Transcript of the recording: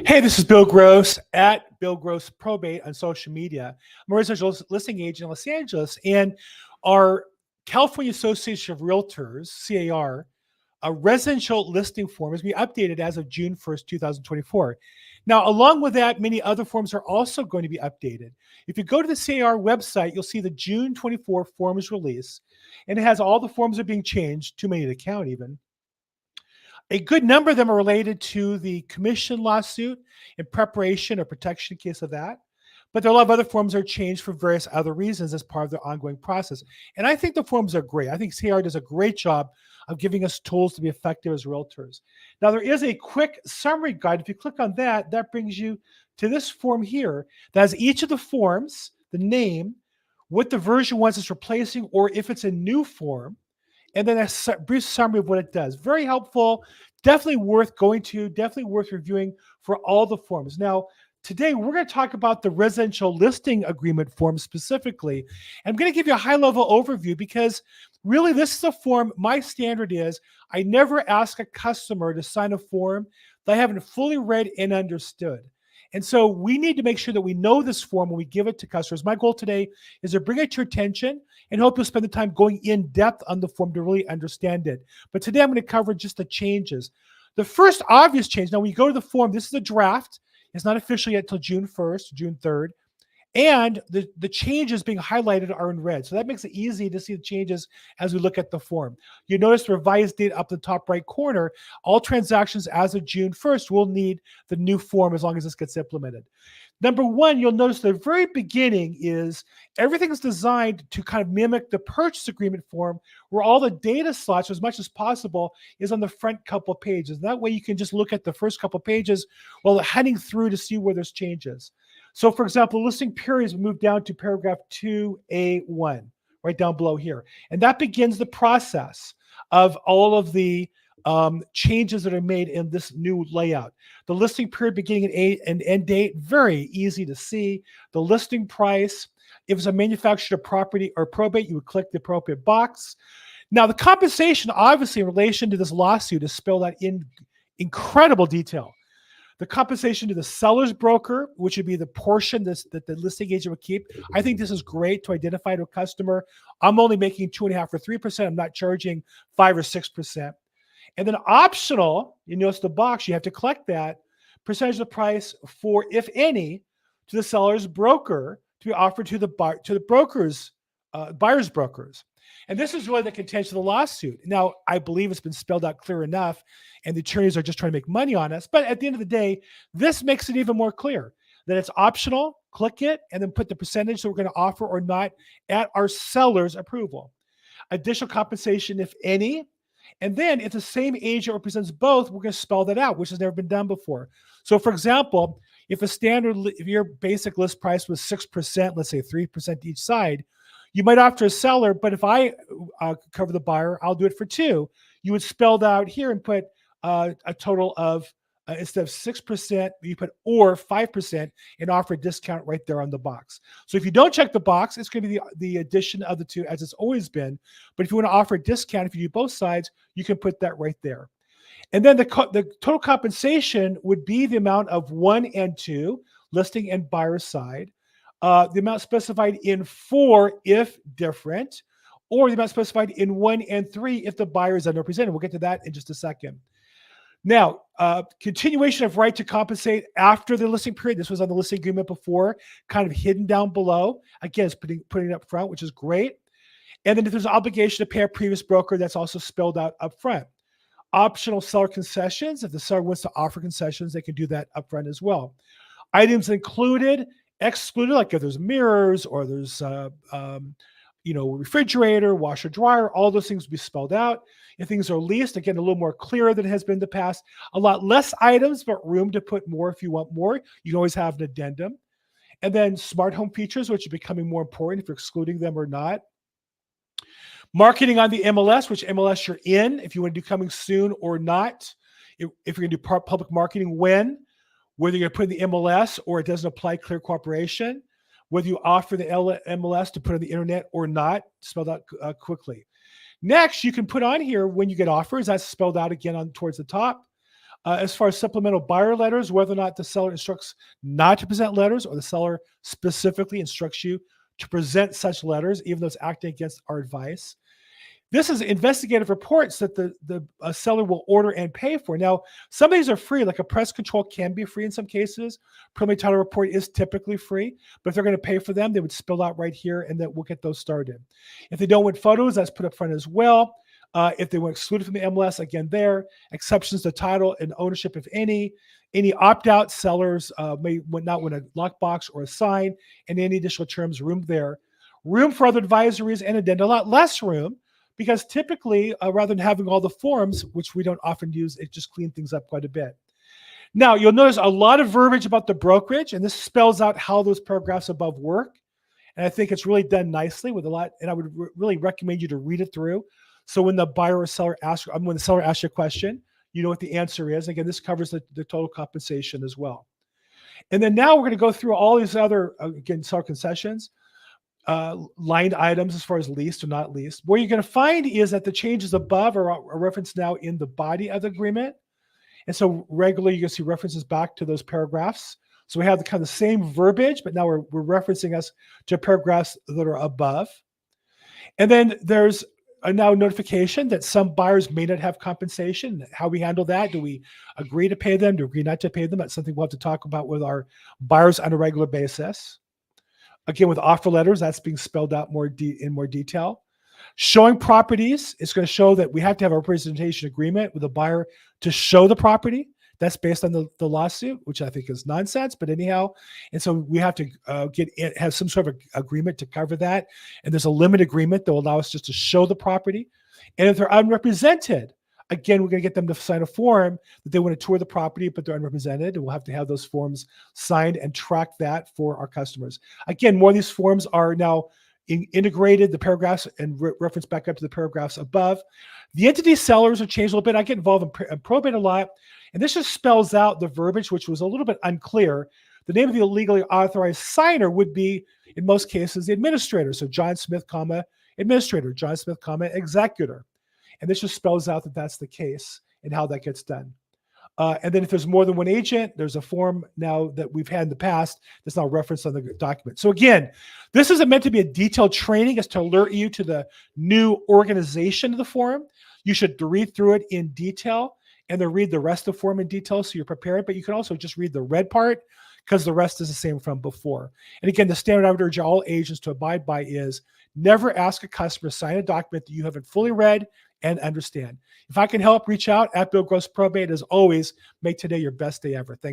Hey, this is Bill Gross at Bill Gross Probate on social media. I'm a residential listing agent in Los Angeles, and our California Association of Realtors, CAR, a residential listing form is being updated as of June 1st, 2024. Now, along with that, many other forms are also going to be updated. If you go to the CAR website, you'll see the June 24 forms release, and it has all the forms that are being changed, too many to count even. A good number of them are related to the commission lawsuit in preparation or protection in case of that. But there are a lot of other forms that are changed for various other reasons as part of the ongoing process. And I think the forms are great. I think CR does a great job of giving us tools to be effective as realtors. Now, there is a quick summary guide. If you click on that, that brings you to this form here that has each of the forms, the name, what the version was it's replacing, or if it's a new form, and then a brief summary of what it does. Very helpful, definitely worth going to, definitely worth reviewing for all the forms. Now, today we're going to talk about the residential listing agreement form specifically. I'm going to give you a high-level overview because really this is a form, my standard is I never ask a customer to sign a form that I haven't fully read and understood. And so we need to make sure that we know this form when we give it to customers. My goal today is to bring it to your attention and hope you'll spend the time going in depth on the form to really understand it. But today I'm going to cover just the changes. The first obvious change, now when you go to the form, this is a draft. It's not official yet until June 1st, June 3rd. And the changes being highlighted are in red. So that makes it easy to see the changes as we look at the form. You notice the revised date up the top right corner. All transactions as of June 1st will need the new form as long as this gets implemented. Number one, you'll notice the very beginning is everything is designed to kind of mimic the purchase agreement form where all the data slots as much as possible is on the front couple pages. That way you can just look at the first couple pages while heading through to see where there's changes. So for example, listing periods moved down to paragraph 2A1, right down below here. And that begins the process of all of the changes that are made in this new layout. The listing period beginning and end date, very easy to see. The listing price, if it's a manufactured property or probate, you would click the appropriate box. Now the compensation, obviously in relation to this lawsuit, is spelled out in incredible detail. The compensation to the seller's broker, which would be the portion that the listing agent would keep. I think this is great to identify to a customer. I'm only making 2.5% or 3%. I'm not charging 5 or 6%. And then optional, you notice the box, you have to collect that percentage of the price for, if any, to the seller's broker to be offered to the brokers, buyer's brokers. And this is really the contention of the lawsuit. Now, I believe it's been spelled out clear enough, and the attorneys are just trying to make money on us. But at the end of the day, this makes it even more clear that it's optional. Click it, and then put the percentage that we're going to offer or not at our seller's approval. Additional compensation, if any. And then if the same agent represents both, we're going to spell that out, which has never been done before. So for example, if your basic list price was 6%, let's say 3% each side, you might offer a seller, but if I cover the buyer, I'll do it for 2%. You would spell that out here and put a total of, instead of 6%, you put or 5% and offer a discount right there on the box. So if you don't check the box, it's going to be the addition of the 2 as it's always been. But if you want to offer a discount, if you do both sides, you can put that right there. And then the total compensation would be the amount of 1 and 2, listing and buyer side. The amount specified in 4 if different, or the amount specified in 1 and 3 if the buyer is underrepresented. We'll get to that in just a second. Now, continuation of right to compensate after the listing period. This was on the listing agreement before, kind of hidden down below. Again, it's putting it up front, which is great. And then if there's an obligation to pay a previous broker, that's also spelled out up front. Optional seller concessions. If the seller wants to offer concessions, they can do that up front as well. Items included, excluded, like if there's mirrors or there's refrigerator, washer, dryer, all those things will be spelled out. If things are leased, again, a little more clearer than it has been in the past. A lot less items, but room to put more if you want more. You can always have an addendum. And then smart home features, which are becoming more important if you're excluding them or not. Marketing on the MLS, which MLS you're in, if you want to do coming soon or not. If you're going to do public marketing, when, whether you're going to put in the MLS or it doesn't apply, clear cooperation, whether you offer the MLS to put on the internet or not, spelled out quickly. Next, you can put on here when you get offers. That's spelled out again towards the top. As far as supplemental buyer letters, whether or not the seller instructs not to present letters or the seller specifically instructs you to present such letters, even though it's acting against our advice. This is investigative reports that the seller will order and pay for. Now, some of these are free, like a press control can be free in some cases. Preliminary title report is typically free, but if they're going to pay for them, they would spill out right here, and then we'll get those started. If they don't want photos, that's put up front as well. If they want excluded from the MLS, again, there. Exceptions to title and ownership, if any. Any opt-out sellers may not want a lockbox or a sign, and any additional terms, room there. Room for other advisories and addenda, a lot less room, because typically, rather than having all the forms, which we don't often use, it just cleans things up quite a bit. Now, you'll notice a lot of verbiage about the brokerage, and this spells out how those paragraphs above work. And I think it's really done nicely with a lot, and I would really recommend you to read it through. So when the buyer or seller asks, when the seller asks you a question, you know what the answer is. Again, this covers the total compensation as well. And then now we're going to go through all these other, again, seller concessions, lined items as far as leased or not leased. What you're going to find is that the changes above are referenced now in the body of the agreement. And so regularly you're going to see references back to those paragraphs. So we have the kind of same verbiage, but now we're referencing us to paragraphs that are above. And then there's a now notification that some buyers may not have compensation. How we handle that? Do we agree to pay them? Do we agree not to pay them? That's something we'll have to talk about with our buyers on a regular basis. Again, with offer letters, that's being spelled out in more detail. Showing properties, it's going to show that we have to have a representation agreement with a buyer to show the property. That's based on the lawsuit, which I think is nonsense, but anyhow. And so we have to have some sort of agreement to cover that. And there's a limit agreement that will allow us just to show the property. And if they're unrepresented, again, we're going to get them to sign a form that they want to tour the property, but they're unrepresented. And we'll have to have those forms signed and track that for our customers. Again, more of these forms are now integrated, the paragraphs, and reference back up to the paragraphs above. The entity sellers are changed a little bit. I get involved in probate a lot. And this just spells out the verbiage, which was a little bit unclear. The name of the legally authorized signer would be, in most cases, the administrator. So John Smith, administrator, John Smith, executor. And this just spells out that that's the case and how that gets done. And then if there's more than one agent, there's a form now that we've had in the past that's now referenced on the document. So again, this isn't meant to be a detailed training. It's to alert you to the new organization of the form. You should read through it in detail and then read the rest of the form in detail so you're prepared. But you can also just read the red part because the rest is the same from before. And again, the standard I would urge all agents to abide by is never ask a customer to sign a document that you haven't fully read and understand. If I can help, reach out at Bill Gross Probate. As always, make today your best day ever. Thanks.